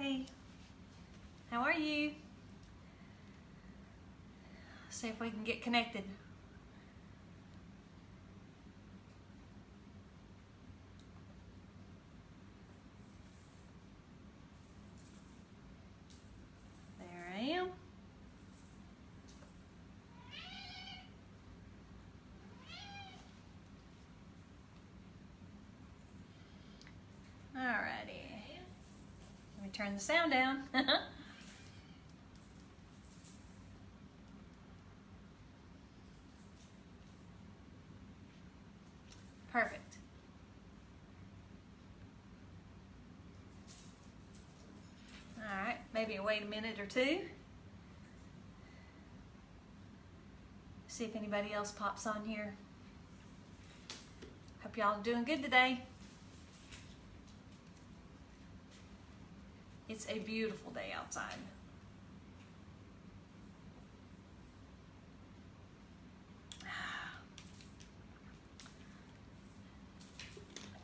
Hey, how are you? See if we can get connected. There I am. Alrighty. Let me turn the sound down. Perfect. Alright, maybe wait a minute or two. See if anybody else pops on here. Hope y'all are doing good today. It's a beautiful day outside.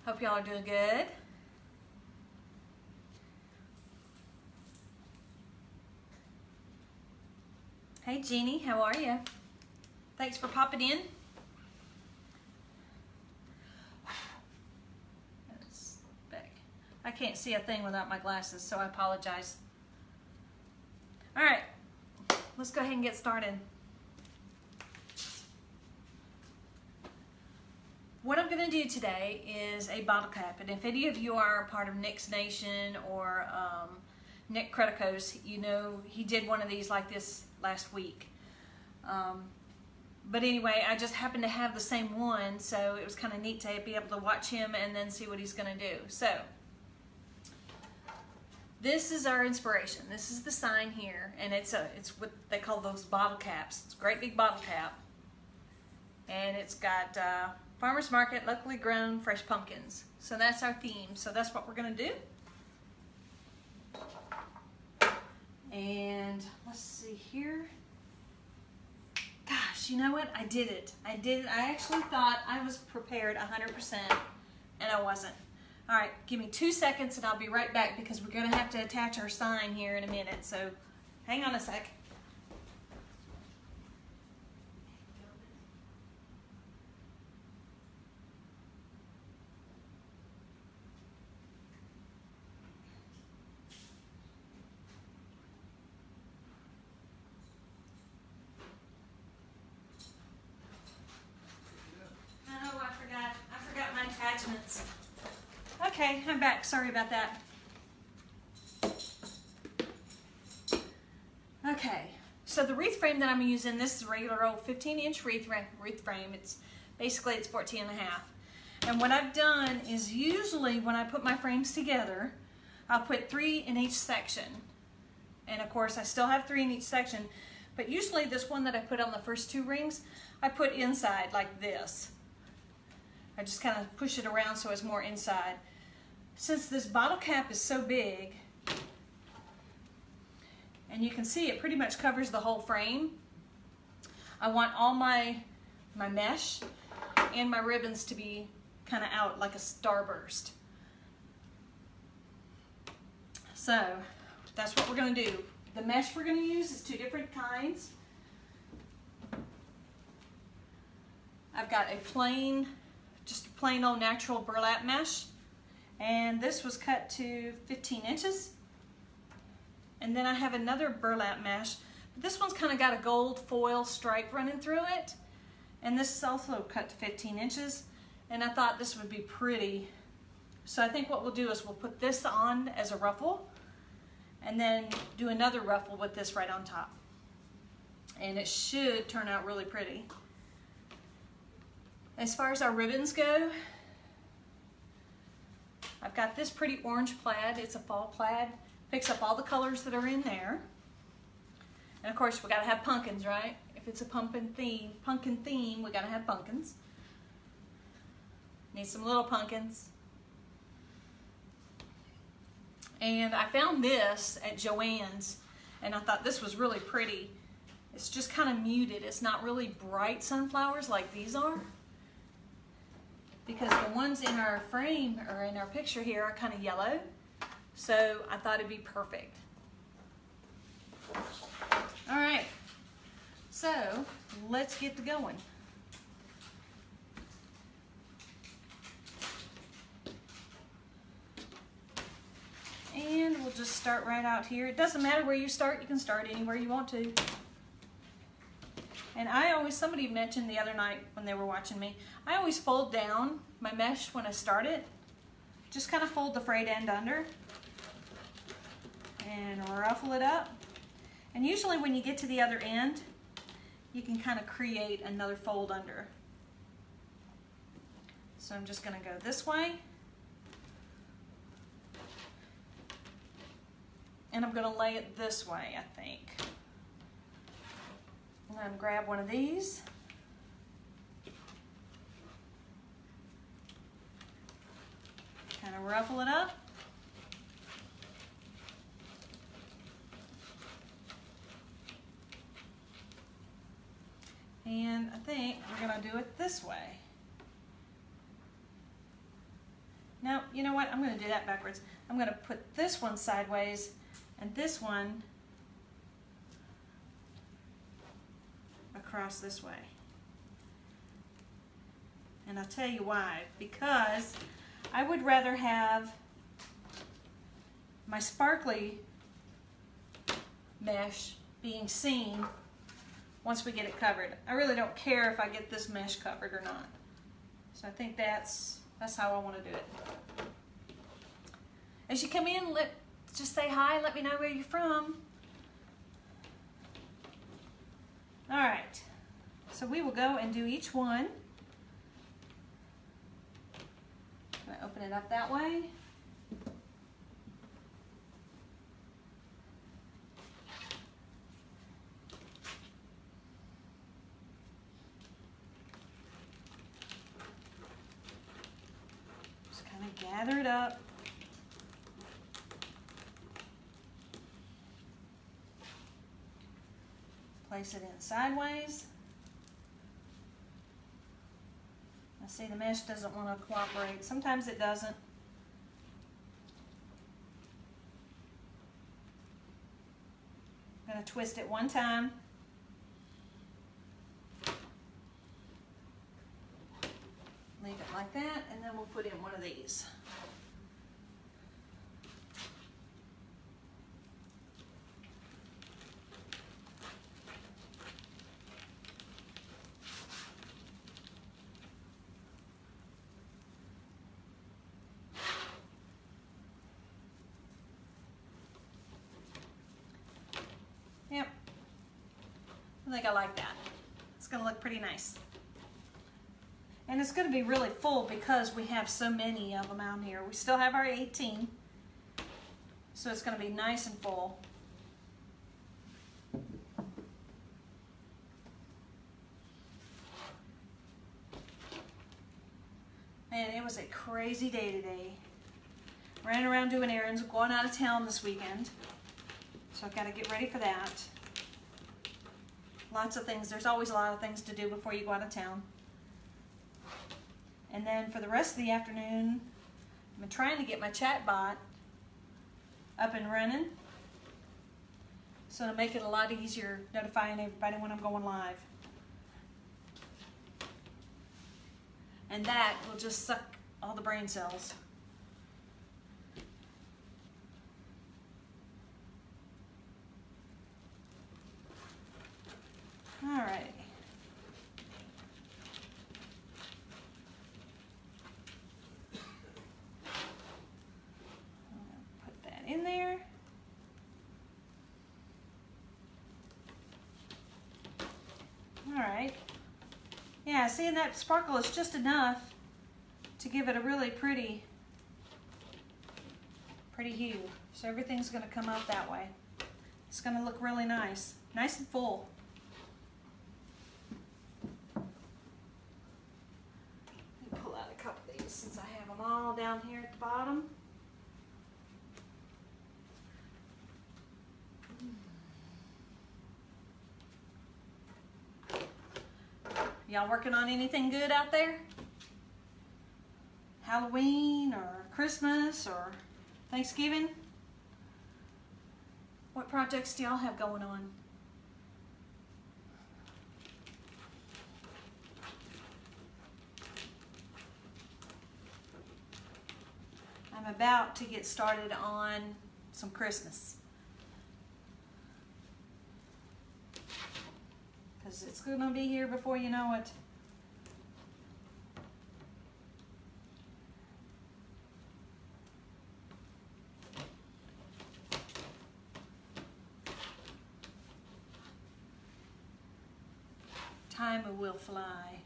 Hope y'all are doing good. Hey Jeannie, how are you? Thanks for popping in. I can't see a thing without my glasses, so I apologize. All right, let's go ahead and get started. What I'm going to do today is a bottle cap, and if any of you are part of Nick's Nation or Nick Creticos, you know he did one of these like this last week. But anyway, I just happened to have the same one, so it was kind of neat to be able to watch him and then see what he's going to do. So this is our inspiration. This is the sign here, and it's what they call those bottle caps. It's a great big bottle cap, and it's got farmers market, locally grown, fresh pumpkins. So that's our theme. So that's what we're gonna do. And let's see here. Gosh, you know what? I did it. I actually thought I was prepared 100%, and I wasn't. All right, give me 2 seconds and I'll be right back because we're gonna have to attach our sign here in a minute. So hang on a sec. Oh, I forgot my attachments. Okay, I'm back. Sorry about that. Okay, so the wreath frame that I'm using, this is a regular old 15-inch wreath frame. It's 14 and a half. And what I've done is usually when I put my frames together, I'll put 3 in each section. And of course, I still have 3 in each section, but usually this one that I put on the first 2 rings, I put inside like this. I just kind of push it around so it's more inside. Since this bottle cap is so big, and you can see it pretty much covers the whole frame, I want all my mesh and my ribbons to be kind of out like a starburst. So that's what we're going to do. The mesh we're going to use is 2 different kinds. I've got just a plain old natural burlap mesh, and this was cut to 15 inches. And then I have another burlap mesh, but this one's kind of got a gold foil stripe running through it, and this is also cut to 15 inches, and I thought this would be pretty. So I think what we'll do is we'll put this on as a ruffle and then do another ruffle with this right on top, and it should turn out really pretty. As far as our ribbons go, I've got this pretty orange plaid. It's a fall plaid. Picks up all the colors that are in there. And of course, we gotta have pumpkins, right? If it's a pumpkin theme, we gotta have pumpkins. Need some little pumpkins. And I found this at Joann's, and I thought this was really pretty. It's just kind of muted. It's not really bright sunflowers like these are, because the ones in our frame or in our picture here are kind of yellow. So I thought it'd be perfect. All right, so let's get to going. And we'll just start right out here. It doesn't matter where you start anywhere you want to. And somebody mentioned the other night when they were watching me, I always fold down my mesh when I start it. Just kind of fold the frayed end under and ruffle it up. And usually when you get to the other end, you can kind of create another fold under. So I'm just going to go this way. And I'm going to lay it this way, I think. And then grab one of these. Kind of ruffle it up. And I think we're going to do it this way. Now, you know what? I'm going to do that backwards. I'm going to put this one sideways and this one across this way. And I'll tell you why. Because I would rather have my sparkly mesh being seen once we get it covered. I really don't care if I get this mesh covered or not. So I think that's how I want to do it. As you come in, just say hi, let me know where you're from. All right, so we will go and do each one. I'm gonna open it up that way. Just kind of gather it up. Place it in sideways. I see the mesh doesn't want to cooperate. Sometimes it doesn't. I'm going to twist it one time. Leave it like that, and then we'll put in one of these. Yep, I think I like that. It's going to look pretty nice. And it's going to be really full because we have so many of them out here. We still have our 18, so it's going to be nice and full. Man, it was a crazy day today. Ran around doing errands, going out of town this weekend. So I've got to get ready for that. Lots of things. There's always a lot of things to do before you go out of town. And then for the rest of the afternoon, I'm trying to get my chat bot up and running. So it'll make it a lot easier notifying everybody when I'm going live. And that will just suck all the brain cells. All right. Put that in there. All right. Yeah, seeing that sparkle is just enough to give it a really pretty hue. So everything's going to come out that way. It's going to look really nice. Nice and full. Let me pull out a couple of these since I have them all down here at the bottom. Y'all working on anything good out there? Halloween or Christmas or Thanksgiving? What projects do y'all have going on? I'm about to get started on some Christmas. Because it's going to be here before you know it. Time will fly.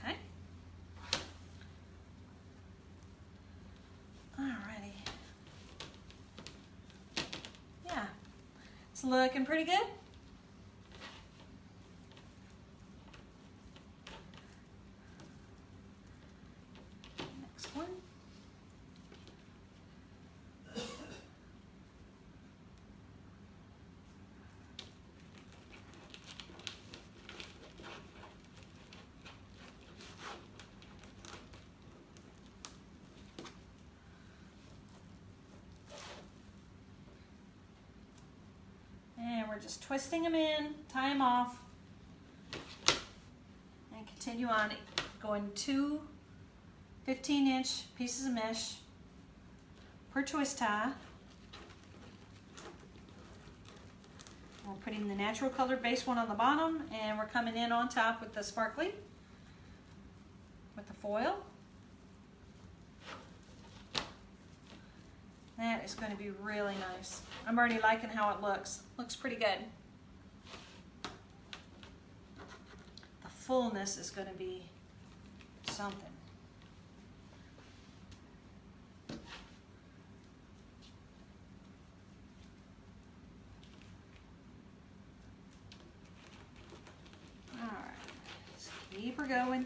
Okay. Alrighty. Yeah, it's looking pretty good. Next one. And we're just twisting them in, tie them off, and continue on going 2 15-inch pieces of mesh per twist tie. We're putting the natural colored base one on the bottom, and we're coming in on top with the sparkly, with the foil. That is going to be really nice. I'm already liking how it looks. Looks pretty good. The fullness is going to be something. All right, let's keep her going.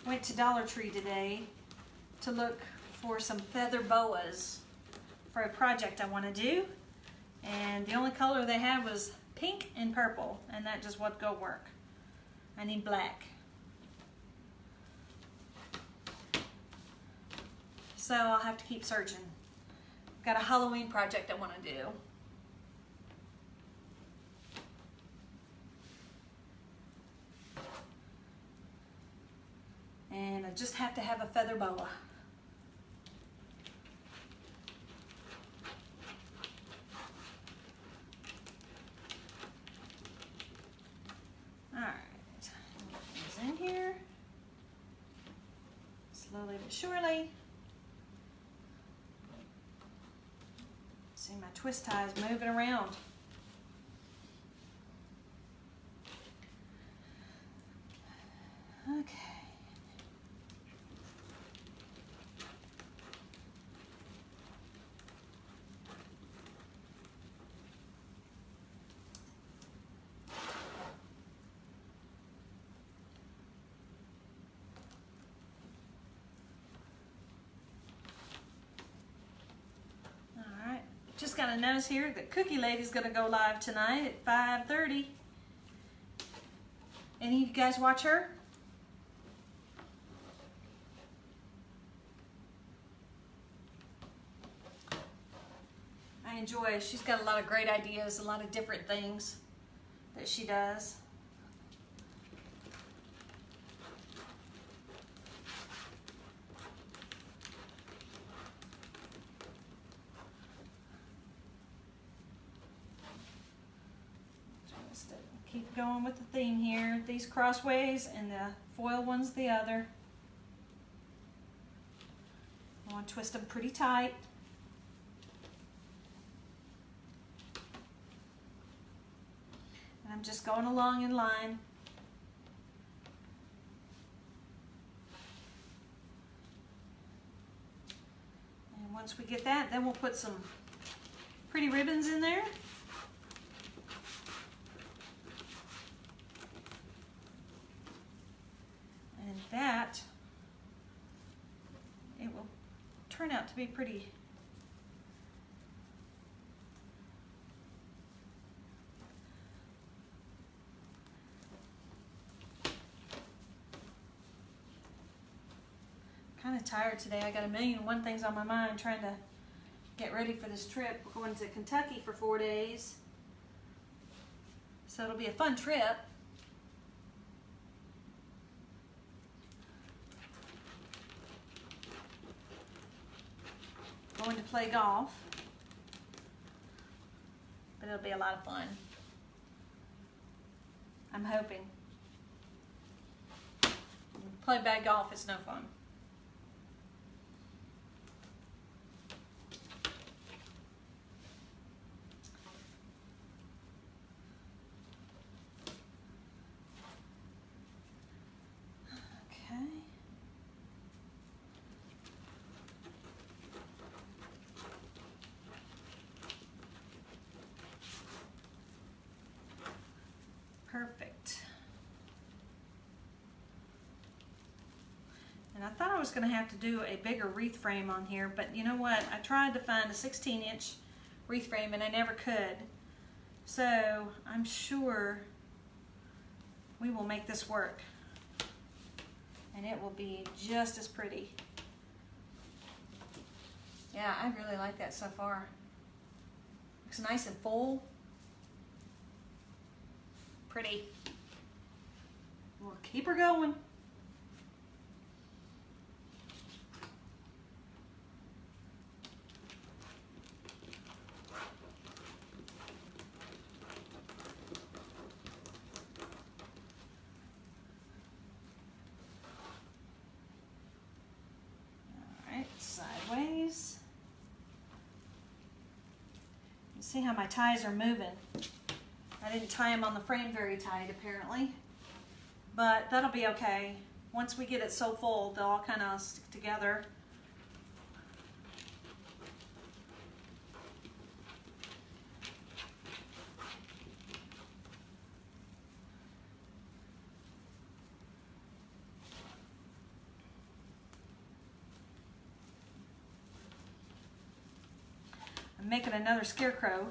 Went to Dollar Tree today to look for some feather boas for a project I want to do, and the only color they had was pink and purple, and that just won't go work. I need black. So I'll have to keep searching. Got a Halloween project I want to do. And I just have to have a feather boa. Alright, get these in here. Slowly but surely. See my twist ties moving around. Okay. Just got a notice here that Cookie Lady's gonna go live tonight at 5:30. Any of you guys watch her? I enjoy. She's got a lot of great ideas, a lot of different things that she does. Keep going with the theme here. These crossways and the foil one's the other. I want to twist them pretty tight. And I'm just going along in line. Once we get that, then we'll put some pretty ribbons in there. And that, it will turn out to be pretty. Kind of tired today. I got a million and one things on my mind trying to get ready for this trip. We're going to Kentucky for 4 days. So it'll be a fun trip. Going to play golf. But it'll be a lot of fun. I'm hoping. Play bad golf is no fun. Perfect. And I thought I was going to have to do a bigger wreath frame on here, but you know what? I tried to find a 16-inch wreath frame and I never could. So I'm sure we will make this work. And it will be just as pretty. Yeah, I really like that so far. Looks nice and full. Pretty. We'll keep her going. All right, sideways. You see how my ties are moving. I didn't tie them on the frame very tight, apparently, but that'll be okay. Once we get it so full, they'll all kind of stick together. I'm making another scarecrow.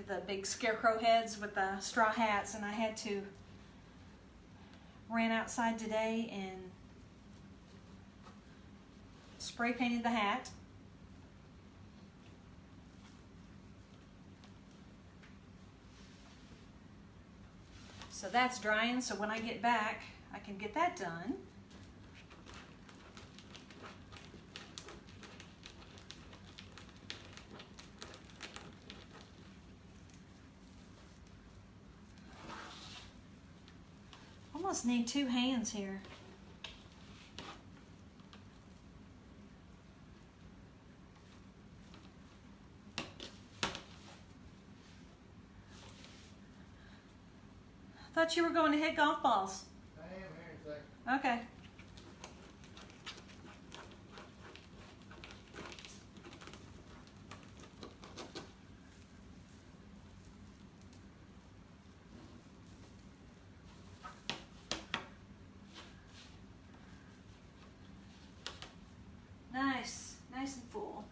The big scarecrow heads with the straw hats, and I had to ran outside today and spray painted the hat. So that's drying, so when I get back I can get that done. Almost need 2 hands here. I thought you were going to hit golf balls. I am here in a second. Okay. Nice, nice and full.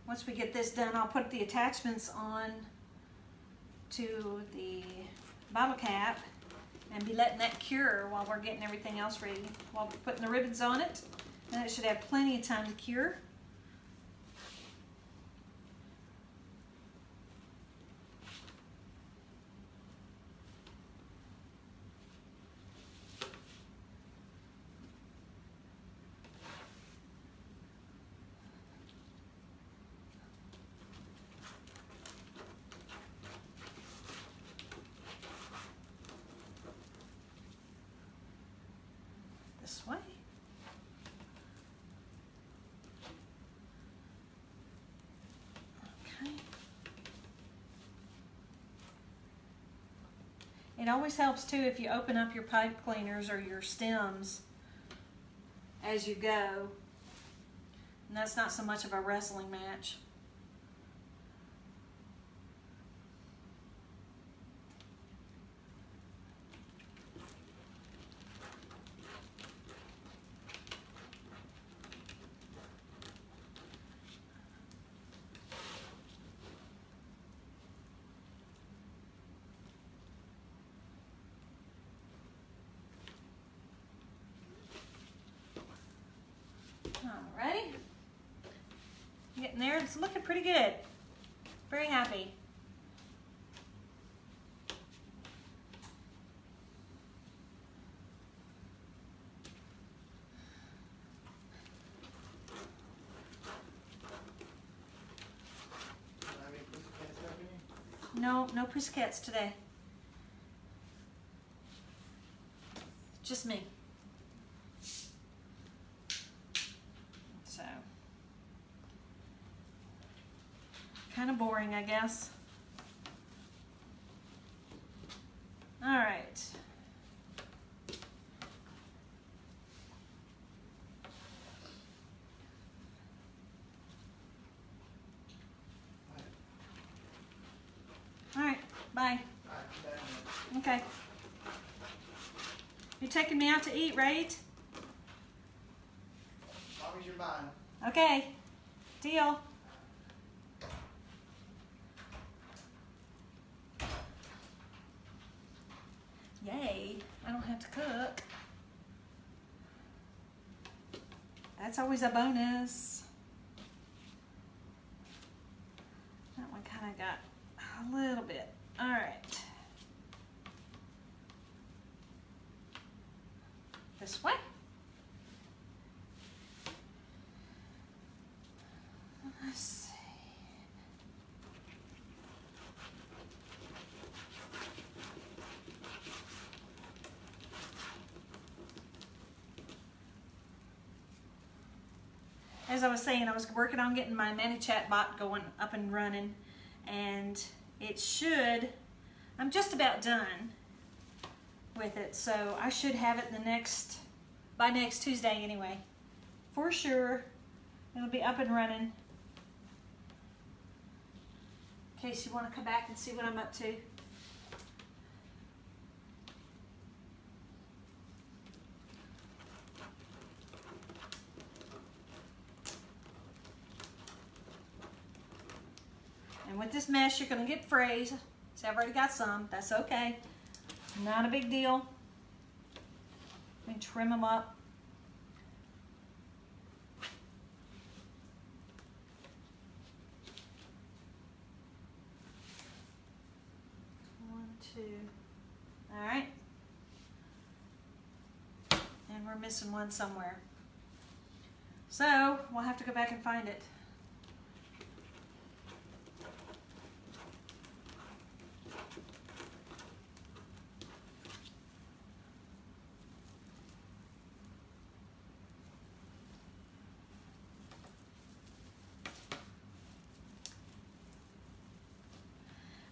Once we get this done, I'll put the attachments on to the bottle cap and be letting that cure while we're getting everything else ready. While we're putting the ribbons on it, and it should have plenty of time to cure. This way. It always helps too if you open up your pipe cleaners or your stems as you go. And that's not so much of a wrestling match. Alrighty. Getting there. It's looking pretty good. Very happy. No, no pussycats today. Just me. So, kind of boring, I guess. All right. All right, bye. Okay. You taking me out to eat, right? As long as you're buying. Okay, deal. Yay, I don't have to cook. That's always a bonus. That one kind of got a little bit. All right. This way. Let's see. As I was saying, I was working on getting my ManyChat bot going up and running, and it should, I'm just about done with it, so I should have it by next Tuesday anyway. For sure, it'll be up and running. In case you want to come back and see what I'm up to. And with this mesh, you're going to get frays. So I've already got some. That's okay. Not a big deal. Let me trim them up. One, two. All right. And we're missing one somewhere. So we'll have to go back and find it.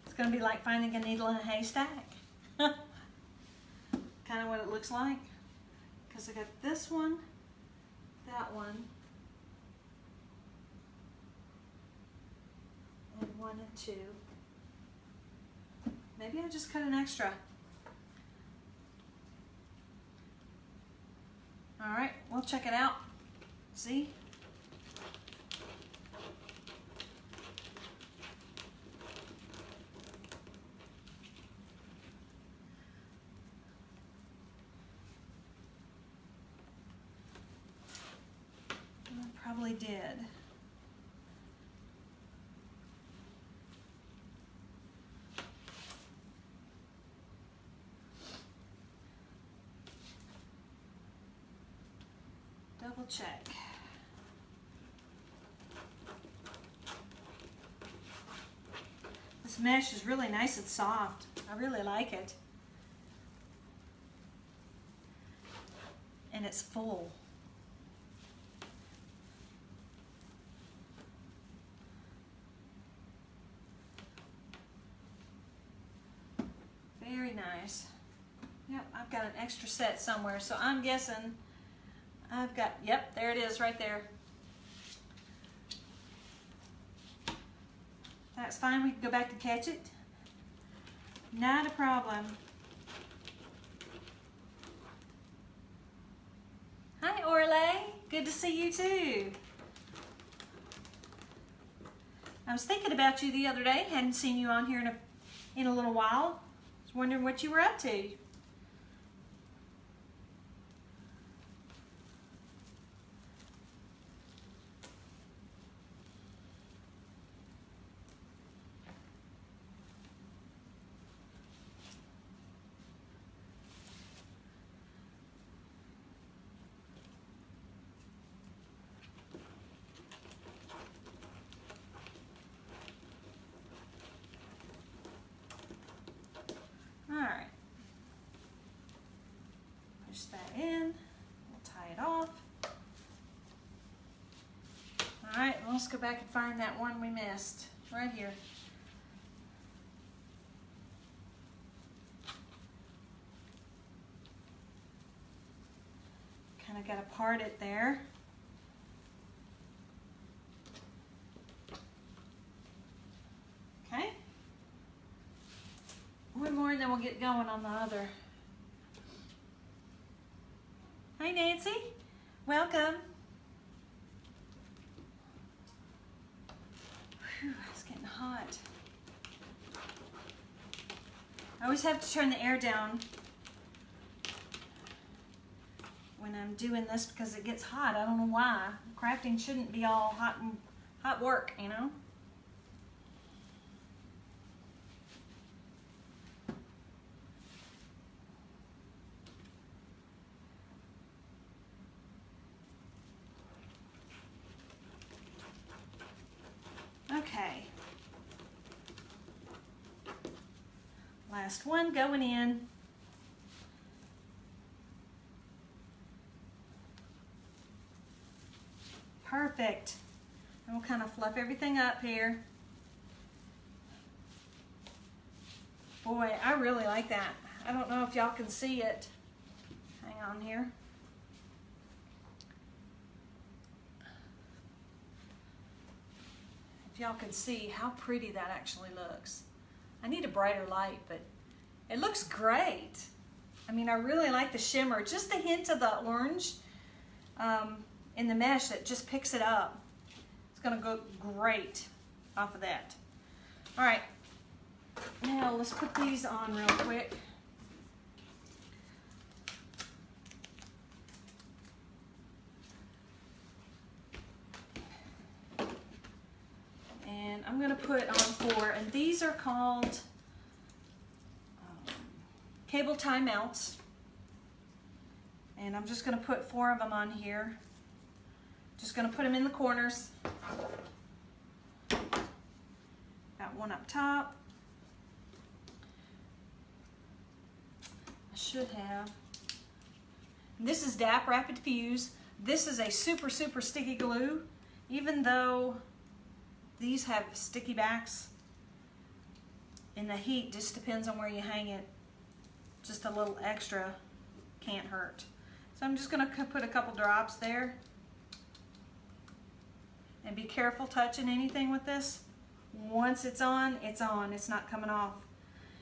It's going to be like finding a needle in a haystack. Kind of what it looks like. Because I got this one, that one, and 1 and 2. Maybe I just cut an extra. All right, we'll check it out. See? Probably did. Double check. This mesh is really nice and soft. I really like it. And it's full. Very nice. nice. Yep, I've got an extra set somewhere, so I'm guessing I've got, yep, there it is right there. That's fine, we can go back to catch it. Not a problem. Hi Orle, good to see you too. I was thinking about you the other day, hadn't seen you on here in a little while. I was wondering what you were up to. Alright, push that in, we'll tie it off. Alright, let's go back and find that one we missed, right here. Kind of got to part it there. Okay. One more and then we'll get going on the other. Hi Nancy, welcome. Whew, it's getting hot. I always have to turn the air down when I'm doing this because it gets hot. I don't know why. Crafting shouldn't be all hot work, you know? Okay. Last one going in. Perfect. And we'll kind of fluff everything up here. Boy, I really like that. I don't know if y'all can see it. Hang on here. If y'all can see how pretty that actually looks. I need a brighter light, but it looks great. I mean, I really like the shimmer. Just a hint of the orange in the mesh that just picks it up. It's gonna go great off of that. All right, now let's put these on real quick. And I'm gonna put on 4, and these are called cable tie mounts. And I'm just gonna put 4 of them on here. Just gonna put them in the corners. Got one up top. I should have. And this is DAP Rapid Fuse. This is a super, super sticky glue. Even though these have sticky backs, and the heat just depends on where you hang it. Just a little extra can't hurt. So I'm just gonna put a couple drops there. And be careful touching anything with this. Once it's on, it's on. It's not coming off.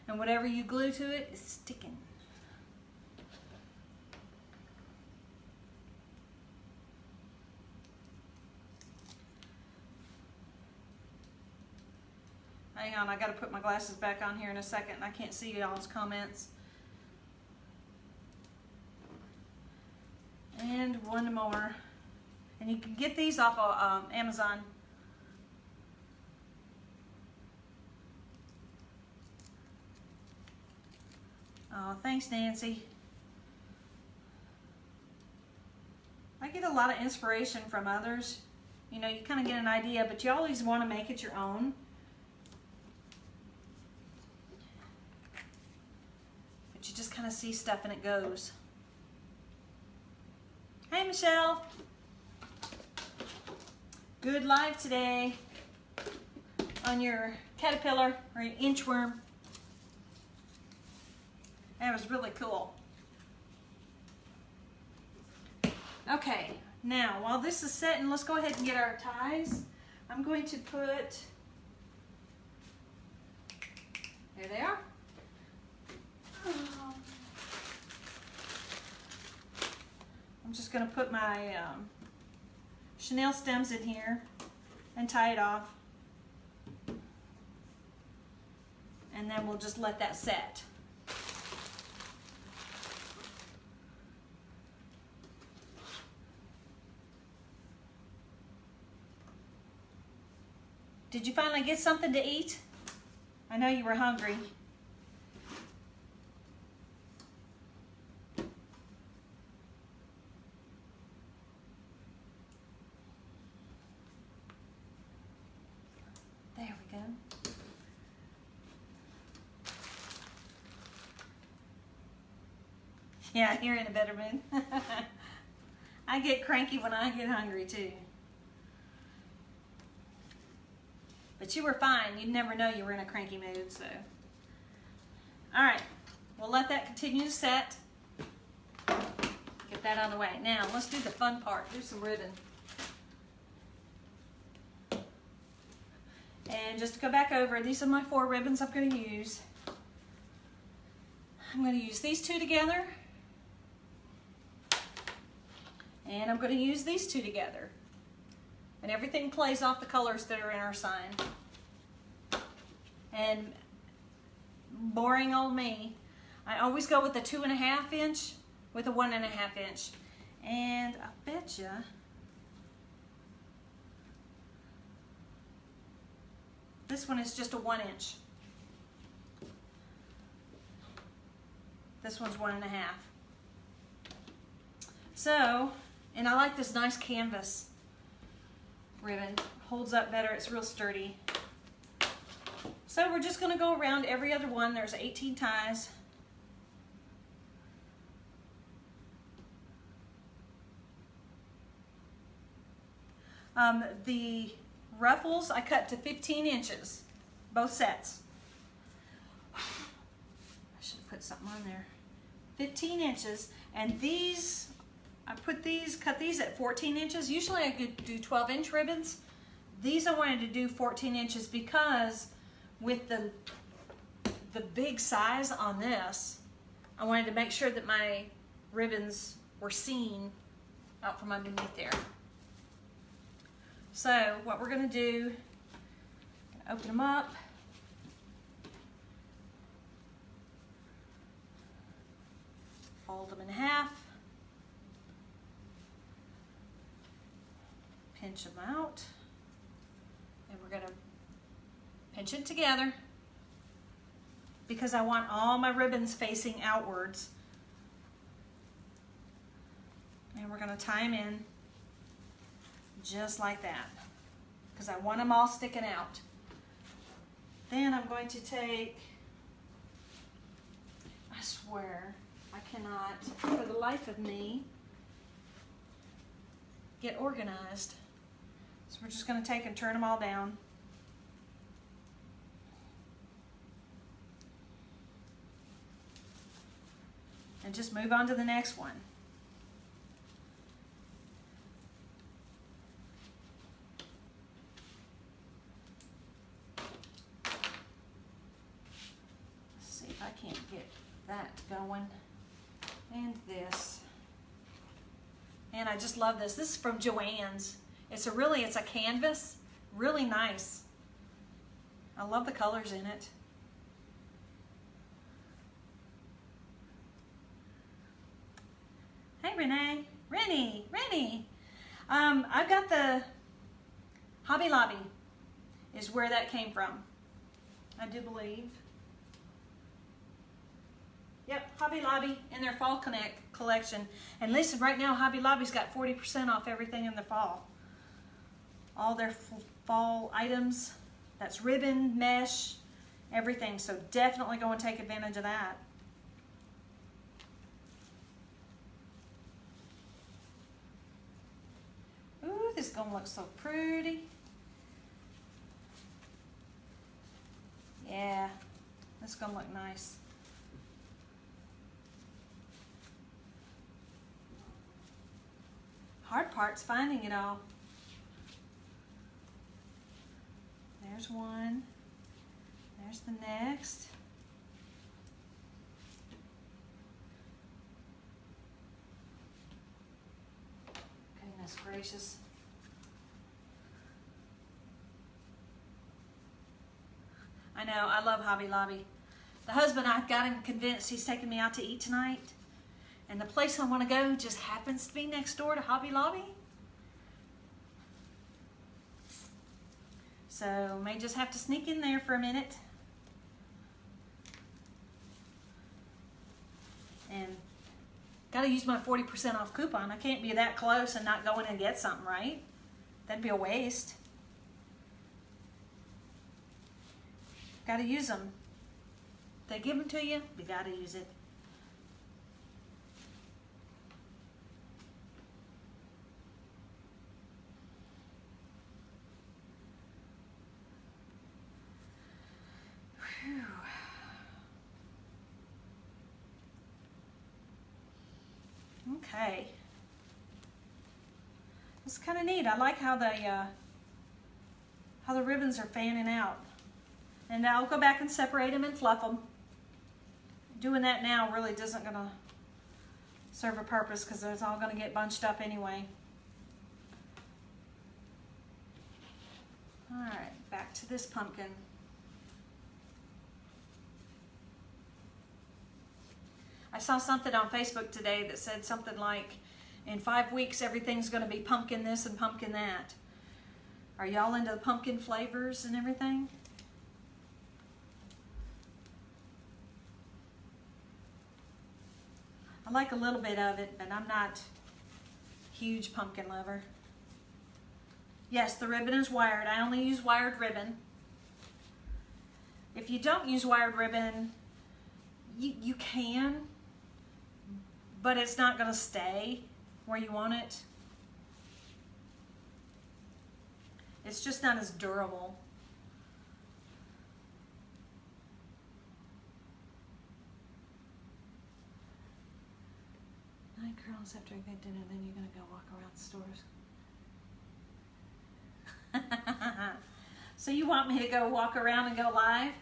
And whatever you glue to it is sticking. Hang on, I gotta put my glasses back on here in a second. I can't see y'all's comments. And one more. And you can get these off of Amazon. Oh, thanks, Nancy. I get a lot of inspiration from others. You know, you kind of get an idea, but you always want to make it your own. But you just kind of see stuff and it goes. Hey, Michelle. Good live today on your caterpillar or your inchworm. That was really cool. Okay, now while this is setting, let's go ahead and get our ties. I'm going to put, there they are. I'm just going to put my chenille stems in here and tie it off. And then we'll just let that set. Did you finally get something to eat? I know you were hungry. There we go. Yeah, you're in a better mood. I get cranky when I get hungry too. But you were fine. You'd never know you were in a cranky mood, so. All right, we'll let that continue to set. Get that out of the way. Now, let's do the fun part. Do some ribbon. And just to go back over, these are my 4 ribbons I'm going to use. I'm going to use these 2 together. And I'm going to use these 2 together. And everything plays off the colors that are in our sign. And boring old me, I always go with a 2.5 inch with a 1.5 inch. And I bet you this one is just a 1 inch. This one's 1.5. So, and I like this nice canvas ribbon. Holds up better, it's real sturdy. So we're just going to go around every other one. There's 18 ties. The ruffles I cut to 15 inches, both sets. I should have put something on there. 15 inches, and these, cut these at 14 inches. Usually I could do 12-inch ribbons. These I wanted to do 14 inches because with the big size on this, I wanted to make sure that my ribbons were seen out from underneath there. So what we're going to do, open them up. Fold them in half. Pinch them out. And we're going to pinch it together because I want all my ribbons facing outwards. And we're going to tie them in just like that because I want them all sticking out. Then I'm going to take, I swear, I cannot, for the life of me, get organized. So we're just going to take and turn them all down. And just move on to the next one. Let's see if I can't get that going. And this. And I just love this. This is from Joann's. It's a canvas. Really nice. I love the colors in it. Hey Renee. Rennie. I've got the Hobby Lobby is where that came from. I do believe. Yep, Hobby Lobby in their Fall Connect collection. And listen, right now Hobby Lobby's got 40% off everything in the fall. All their fall items. That's ribbon, mesh, everything. So definitely go and take advantage of that. Ooh, this is gonna look so pretty. Yeah, this is gonna look nice. Hard part's finding it all. There's one. There's the next. Goodness gracious. I know, I love Hobby Lobby. The husband, I've got him convinced he's taking me out to eat tonight. And the place I want to go just happens to be next door to Hobby Lobby. So, may just have to sneak in there for a minute. And got to use my 40% off coupon. I can't be that close and not go in and get something, right? That'd be a waste. Got to use them. They give them to you, you got to use it. Whew. Okay. It's kind of neat. I like how the ribbons are fanning out. And I'll go back and separate them and fluff them. Doing that now really isn't going to serve a purpose because it's all going to get bunched up anyway. All right, back to this pumpkin. I saw something on Facebook today that said something like, in 5 weeks everything's going to be pumpkin this and pumpkin that. Are y'all into the pumpkin flavors and everything? I like a little bit of it, but I'm not a huge pumpkin lover. Yes, the ribbon is wired. I only use wired ribbon. If you don't use wired ribbon, you can, but it's not going to stay where you want it. It's just not as durable. Night curls after a good dinner, then you're going to go walk around the stores. So you want me to go walk around and go live?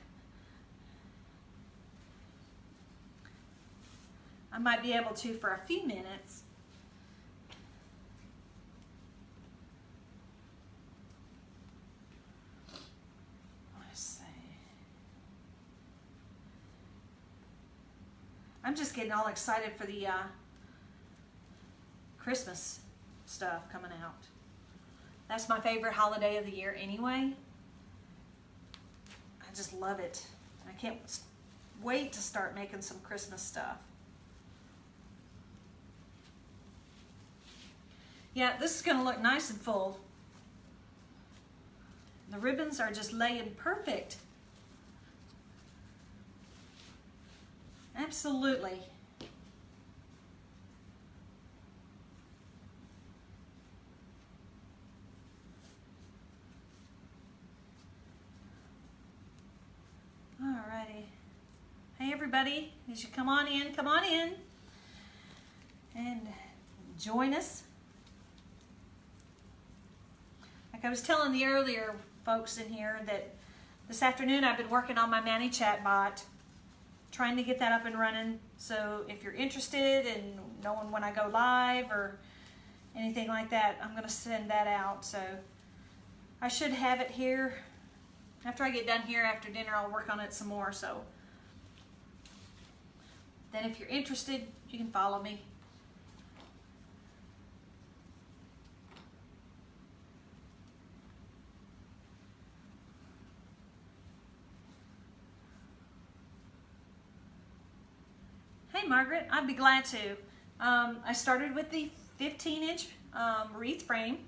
I might be able to for a few minutes. Let's see. I'm just getting all excited for the Christmas stuff coming out. That's my favorite holiday of the year anyway. I just love it. I can't wait to start making some Christmas stuff. Yeah, this is going to look nice and full. The ribbons are just laying perfect. Absolutely. Alrighty. Hey everybody, as you come on in and join us. Like I was telling the earlier folks in here that this afternoon I've been working on my ManyChat bot, trying to get that up and running. So if you're interested in knowing when I go live or anything like that, I'm going to send that out. So I should have it here. After I get done here after dinner, I'll work on it some more. So then if you're interested, you can follow me. Hey Margaret, I'd be glad to. I started with the 15-inch wreath frame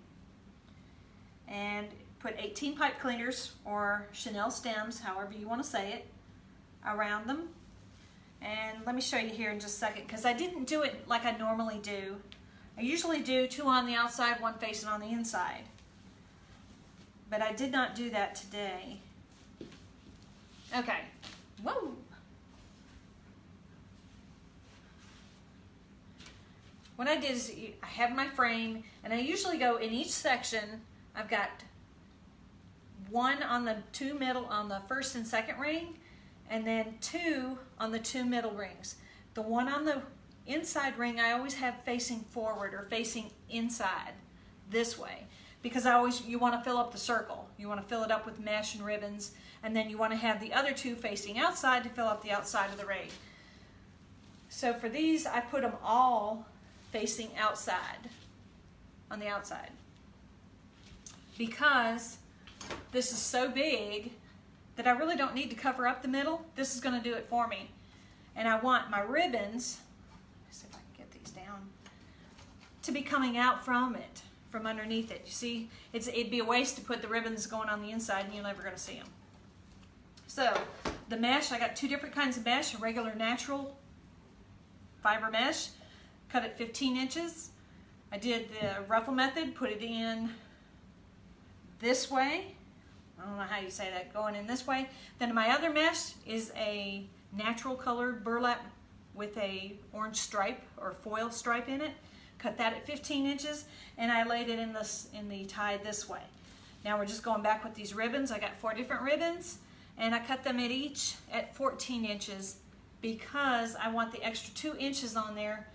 and put 18 pipe cleaners or Chanel stems, however you want to say it, around them. And let me show you here in just a second, because I didn't do it like I normally do. I usually do 2 on the outside, 1 facing on the inside. But I did not do that today. Okay. Whoa. what I did is I have my frame, and I usually go in each section. I've got one on the two middle on the first and second ring, and then two on the two middle rings. The one on the inside ring I always have facing forward or facing inside this way, because you want to fill up the circle. You want to fill it up with mesh and ribbons, and then you want to have the other two facing outside to fill up the outside of the raid. So for these, I put them all facing outside, on the outside, because this is so big that I really don't need to cover up the middle. This is going to do it for me. And I want my ribbons, let's see if I can get these down, to be coming out from it, from underneath it. You see, it'd be a waste to put the ribbons going on the inside and you're never going to see them. So the mesh, I got two different kinds of mesh, a regular natural fiber mesh, cut it 15 inches. I did the ruffle method, put it in this way. I don't know how you say that, going in this way. Then my other mesh is a natural colored burlap with a orange stripe or foil stripe in it. Cut that at 15 inches, and I laid it in the tie this way. Now we're just going back with these ribbons. I got 4 different ribbons, and I cut them at each at 14 inches because I want the extra 2 inches on there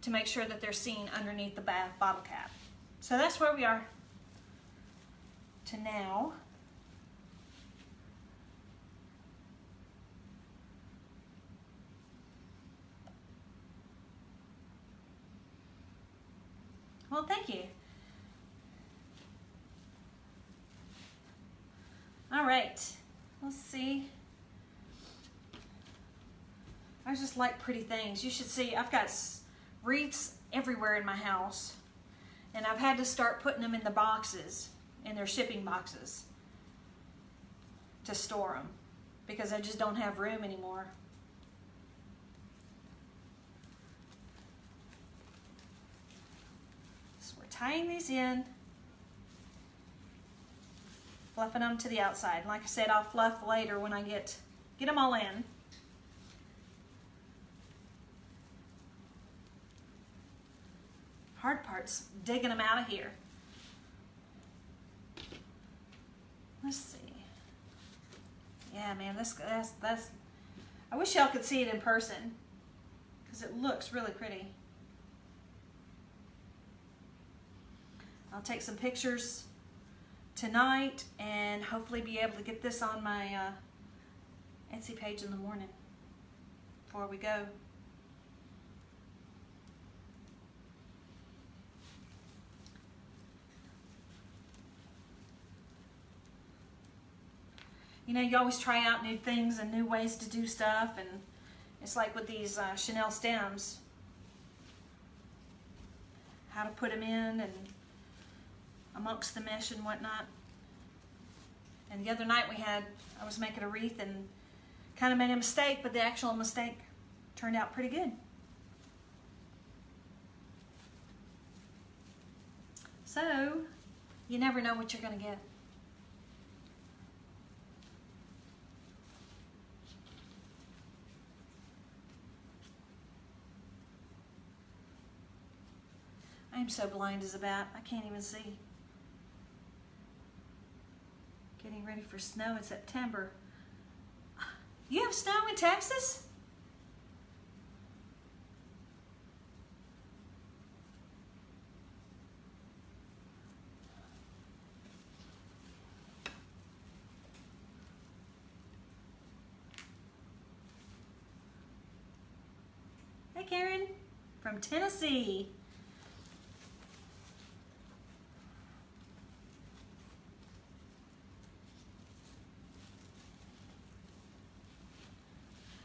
to make sure that they're seen underneath the bottle cap. So that's where we are to now. Well, thank you. All right, let's see. I just like pretty things. You should see, I've got wreaths everywhere in my house, and I've had to start putting them in the boxes, in their shipping boxes, to store them because I just don't have room anymore. So we're tying these in, fluffing them to the outside. Like I said, I'll fluff later when I get them all in. Hard part's digging them out of here. Let's see. Yeah, man, that's. I wish y'all could see it in person because it looks really pretty. I'll take some pictures tonight and hopefully be able to get this on my Etsy page in the morning before we go. You know, you always try out new things and new ways to do stuff, and it's like with these Chanel stems, how to put them in and amongst the mesh and whatnot. And the other night I was making a wreath and kind of made a mistake, but the actual mistake turned out pretty good. So, you never know what you're going to get. I'm so blind as a bat, I can't even see. Getting ready for snow in September. You have snow in Texas? Hey Karen, from Tennessee.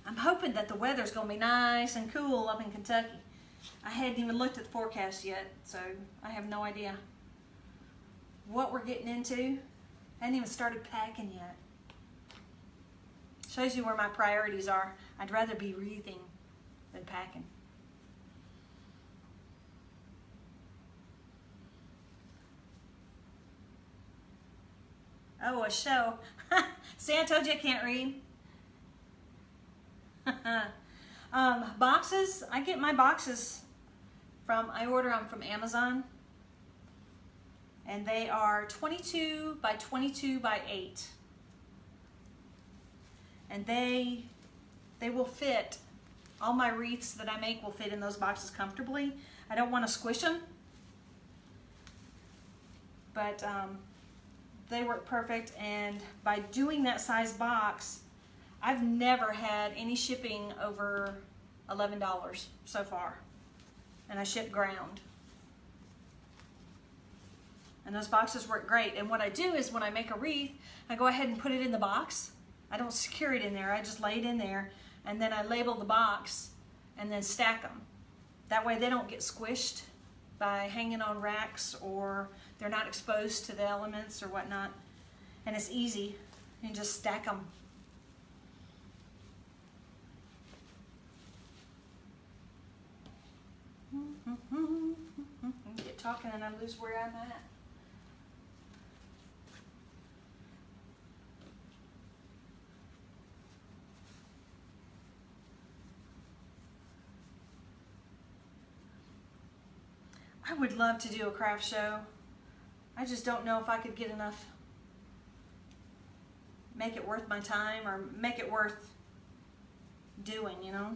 I'm hoping that the weather's going to be nice and cool up in Kentucky. I hadn't even looked at the forecast yet, so I have no idea what we're getting into. I hadn't even started packing yet. Shows you where my priorities are. I'd rather be wreathing than packing. Oh, a show. See, I told you I can't read. Boxes, I get my boxes I order them from Amazon. And they are 22 by 22 by 8. And they will fit, all my wreaths that I make will fit in those boxes comfortably. I don't want to squish them, but they work perfect. And by doing that size box, I've never had any shipping over $11 so far. And I ship ground. And those boxes work great. And what I do is when I make a wreath, I go ahead and put it in the box. I don't secure it in there, I just lay it in there, and then I label the box and then stack them. That way they don't get squished by hanging on racks, or they're not exposed to the elements or whatnot. And it's easy, you just stack them. Get talking and I lose where I'm at. I would love to do a craft show. I just don't know if I could get enough, make it worth my time, or make it worth doing, you know?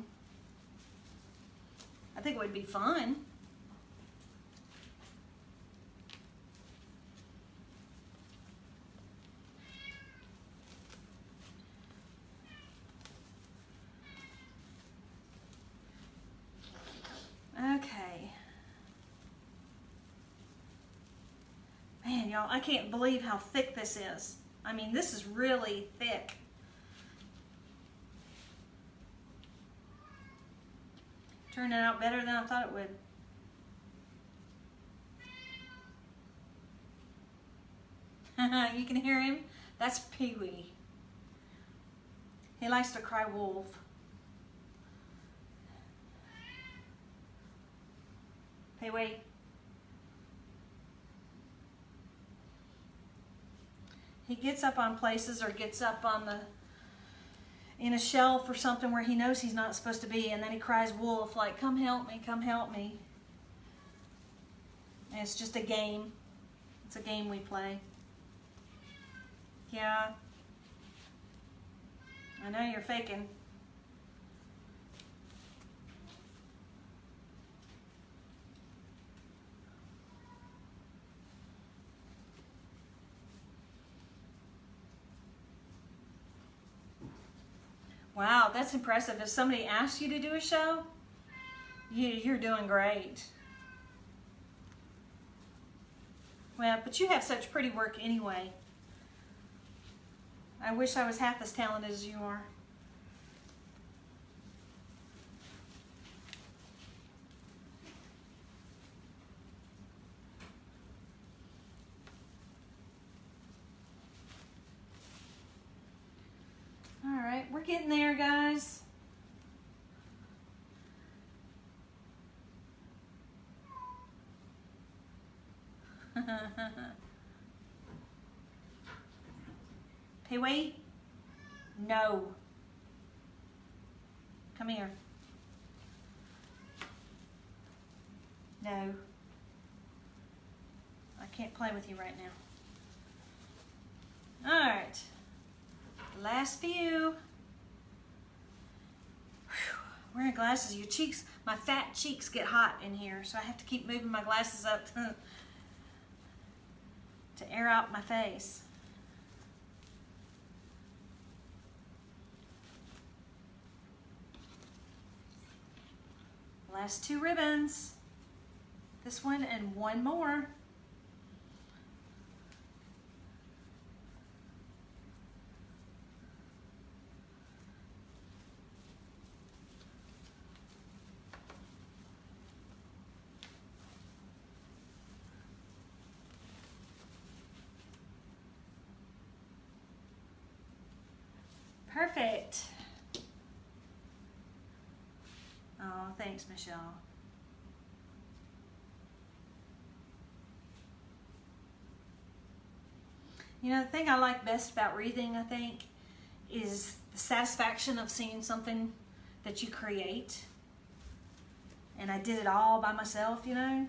I think it would be fun. Okay. Man, y'all, I can't believe how thick this is. I mean, this is really thick. Turned out better than I thought it would. You can hear him? That's Pee-wee. He likes to cry wolf. Pee-wee. He gets up on places, or gets up on in a shelf or something where he knows he's not supposed to be, and then he cries wolf, like, come help me, come help me. And it's just a game. It's a game we play. Yeah. I know you're faking. Wow, that's impressive. If somebody asks you to do a show, you're doing great. Well, but you have such pretty work anyway. I wish I was half as talented as you are. All right, we're getting there, guys. Pee-wee? No. Come here. No. I can't play with you right now. All right. Last few. Whew. Wearing glasses, your cheeks, my fat cheeks get hot in here, so I have to keep moving my glasses up to air out my face. Last two ribbons. This one and one more. Perfect. Oh, thanks, Michelle. You know, the thing I like best about wreathing, I think, is the satisfaction of seeing something that you create and I did it all by myself, you know.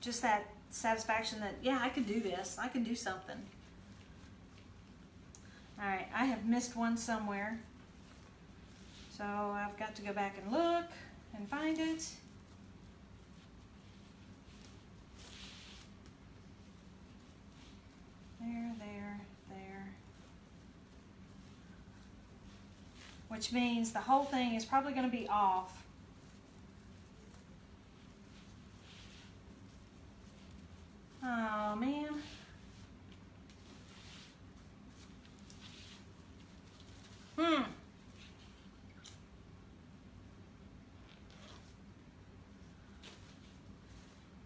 Just that satisfaction that, yeah, I can do this. I can do something. All right, I have missed one somewhere. So I've got to go back and look and find it. There. Which means the whole thing is probably going to be off. Oh, man.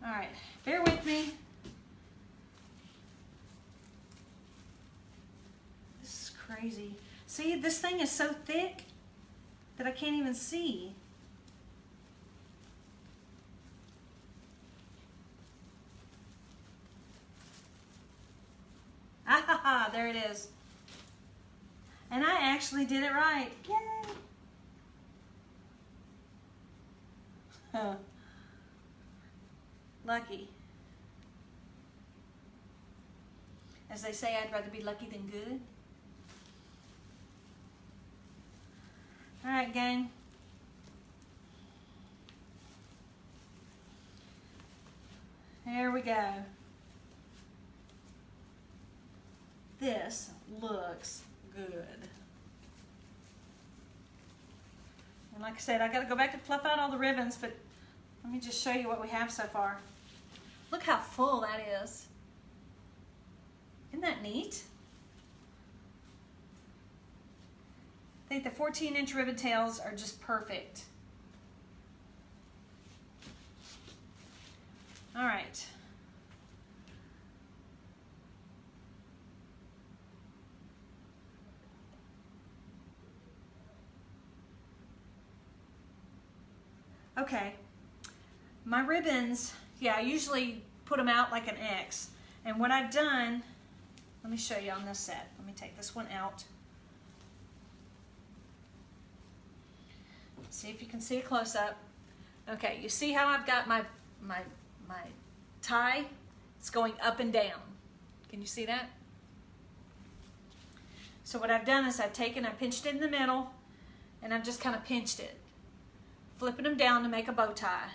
All right, bear with me. This is crazy. See, this thing is so thick that I can't even see. Ah, there it is. And I actually did it right. Yay! Huh. Lucky. As they say, I'd rather be lucky than good. All right, gang. There we go. This looks good. And like I said, I got to go back and fluff out all the ribbons, but let me just show you what we have so far. Look how full that is. Isn't that neat? I think the 14-inch ribbon tails are just perfect. All right. Okay, my ribbons, yeah, I usually put them out like an X. And what I've done, let me show you on this set. Let me take this one out. See if you can see a close-up. Okay, you see how I've got my tie? It's going up and down. Can you see that? So what I've done is I pinched it in the middle, and I've just kind of pinched it, flipping them down to make a bow tie.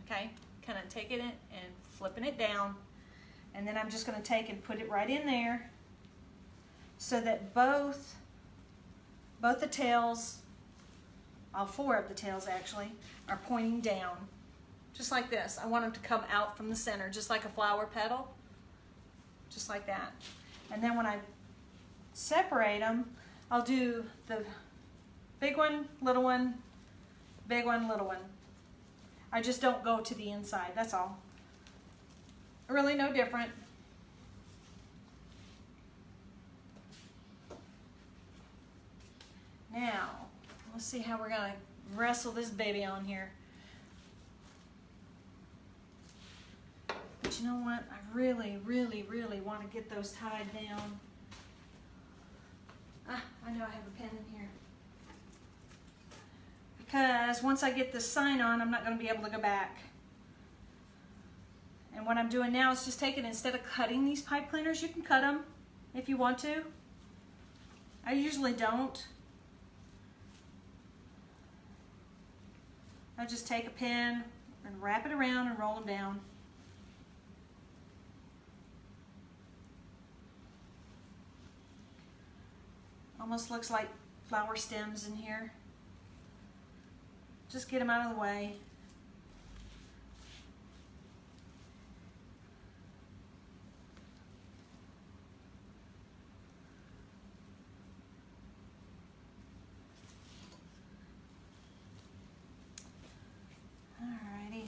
Okay, kind of taking it and flipping it down, and then I'm just going to take and put it right in there so that both the tails, all four of the tails actually, are pointing down, just like this. I want them to come out from the center, just like a flower petal, just like that. And then when I separate them, I'll do the big one, little one, big one, little one. I just don't go to the inside, that's all. Really no different. Now, let's see how we're gonna wrestle this baby on here. But you know what? I really, really, really want to get those tied down. Ah, I know I have a pen in here. Because once I get this sign on, I'm not going to be able to go back. And what I'm doing now is just taking, instead of cutting these pipe cleaners, you can cut them if you want to. I usually don't. I just take a pin and wrap it around and roll them down. Almost looks like flower stems in here. Just get them out of the way. Alrighty.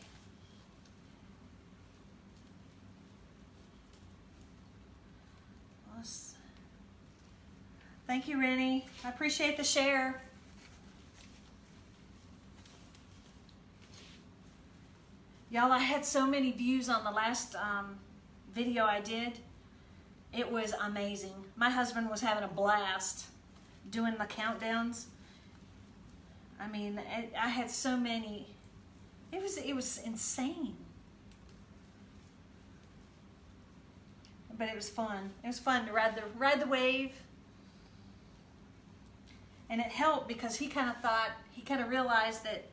Thank you, Rennie. I appreciate the share. Y'all, I had so many views on the last video I did. It was amazing. My husband was having a blast doing the countdowns, I mean, I had so many. It was insane. But it was fun. It was fun to ride the wave. And it helped because he kind of realized that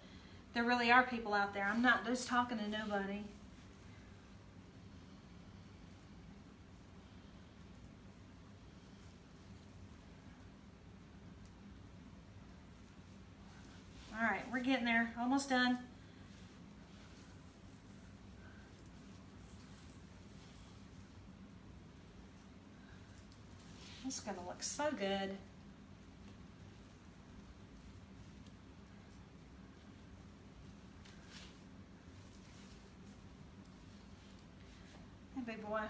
there really are people out there. I'm not just talking to nobody. All right, we're getting there. Almost done. This is going to look so good. Hey, big boy.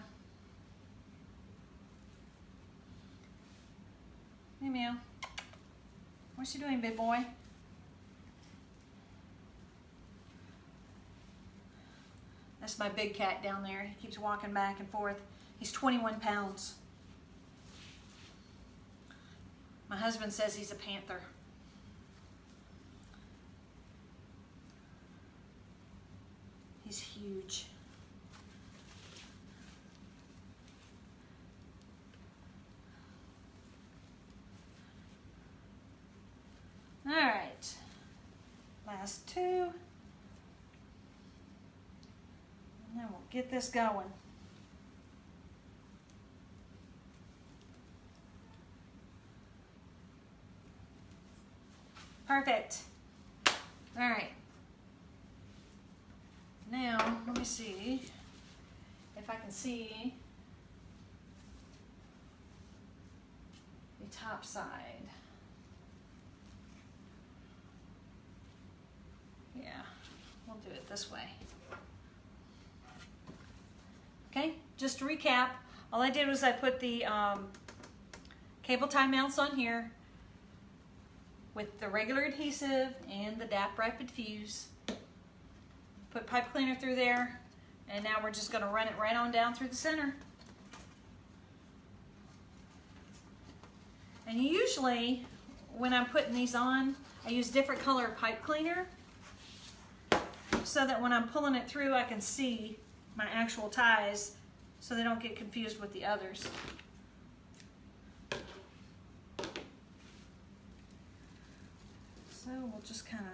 Hey, meow. What's you doing, big boy? That's my big cat down there. He keeps walking back and forth. He's 21 pounds. My husband says he's a panther. He's huge. All right, last two. And then we'll get this going. Perfect. All right. Now, let me see if I can see the top side. Yeah, we'll do it this way. Okay, just to recap, all I did was I put the cable tie mounts on here with the regular adhesive and the DAP Rapid Fuse. Put pipe cleaner through there, and now we're just going to run it right on down through the center. And usually, when I'm putting these on, I use different color pipe cleaner so that when I'm pulling it through, I can see my actual ties so they don't get confused with the others. So we'll just kind of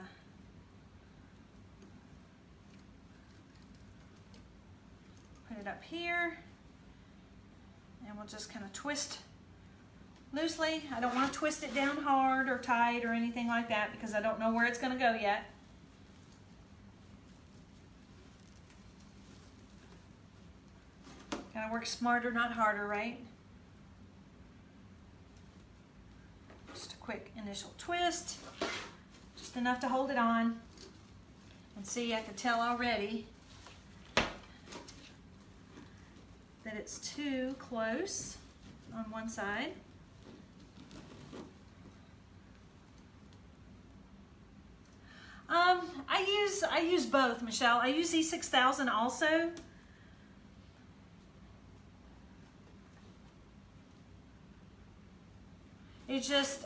put it up here, and we'll just kind of twist loosely. I don't want to twist it down hard or tight or anything like that because I don't know where it's going to go yet. Gotta work smarter, not harder, right? Just a quick initial twist, just enough to hold it on. And see, I can tell already that it's too close on one side. I use both, Michelle. I use E6000 also. It's just,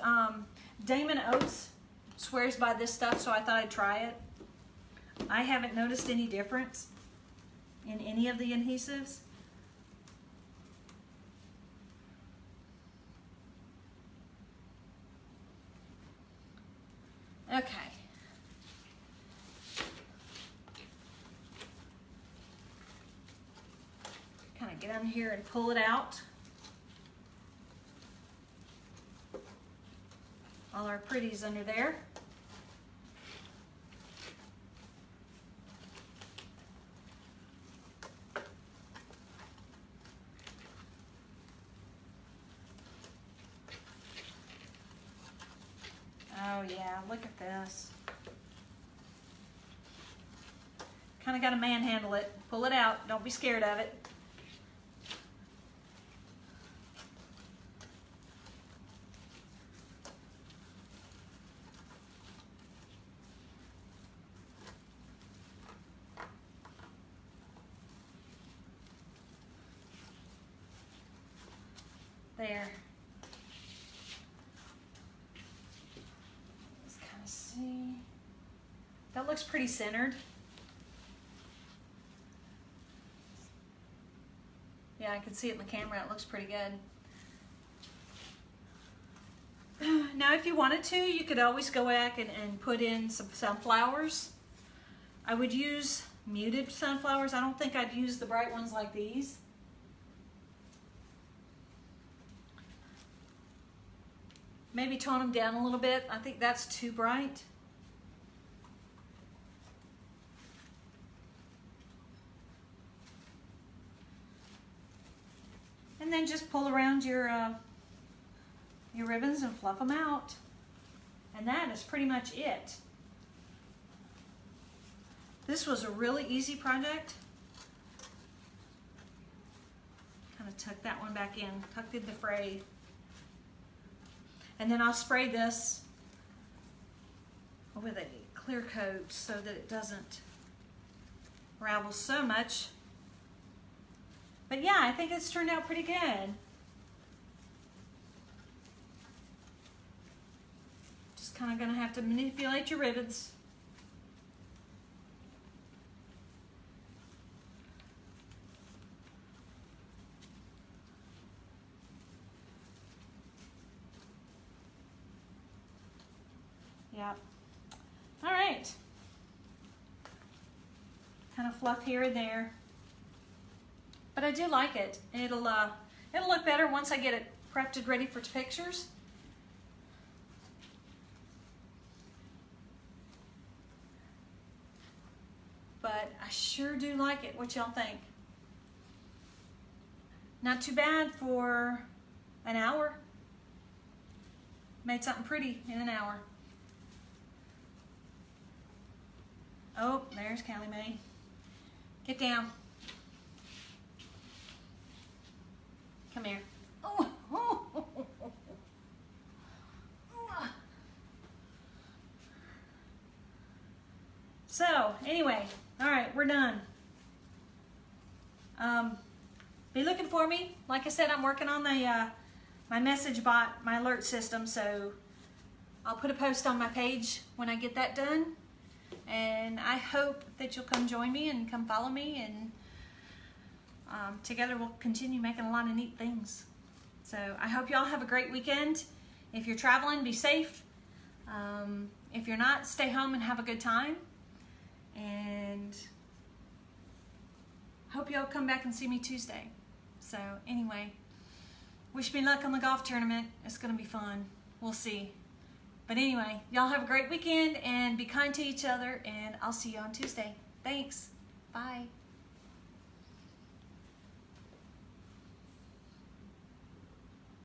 Damon Oates swears by this stuff, so I thought I'd try it. I haven't noticed any difference in any of the adhesives. Okay. Kind of get on here and pull it out. All our pretties under there. Oh yeah, look at this. Kind of got to manhandle it. Pull it out. Don't be scared of it. There. Let's kind of see. That looks pretty centered. Yeah, I can see it in the camera. It looks pretty good. Now, if you wanted to, you could always go back and put in some sunflowers. I would use muted sunflowers. I don't think I'd use the bright ones like these. Maybe tone them down a little bit. I think that's too bright. And then just pull around your ribbons and fluff them out. And that is pretty much it. This was a really easy project. Kind of tuck that one back in, tucked in the fray. And then I'll spray this with a clear coat so that it doesn't ravel so much. But yeah, I think it's turned out pretty good. Just kind of gonna have to manipulate your ribbons. Yep. All right. Kind of fluff here and there. But I do like it. It'll look better once I get it prepped and ready for pictures. But I sure do like it. What y'all think? Not too bad for an hour. Made something pretty in an hour. Oh, there's Callie Mae. Get down. Come here. Oh. So, anyway, all right, we're done. Be looking for me. Like I said, I'm working on the my message bot, my alert system, so I'll put a post on my page when I get that done. And I hope that you'll come join me and come follow me, and together we'll continue making a lot of neat things. So I hope y'all have a great weekend. If you're traveling, be safe. If you're not, stay home and have a good time. And hope y'all come back and see me Tuesday. So anyway, wish me luck on the golf tournament. It's gonna be fun. We'll see. But anyway, y'all have a great weekend and be kind to each other, and I'll see you on Tuesday. Thanks. Bye.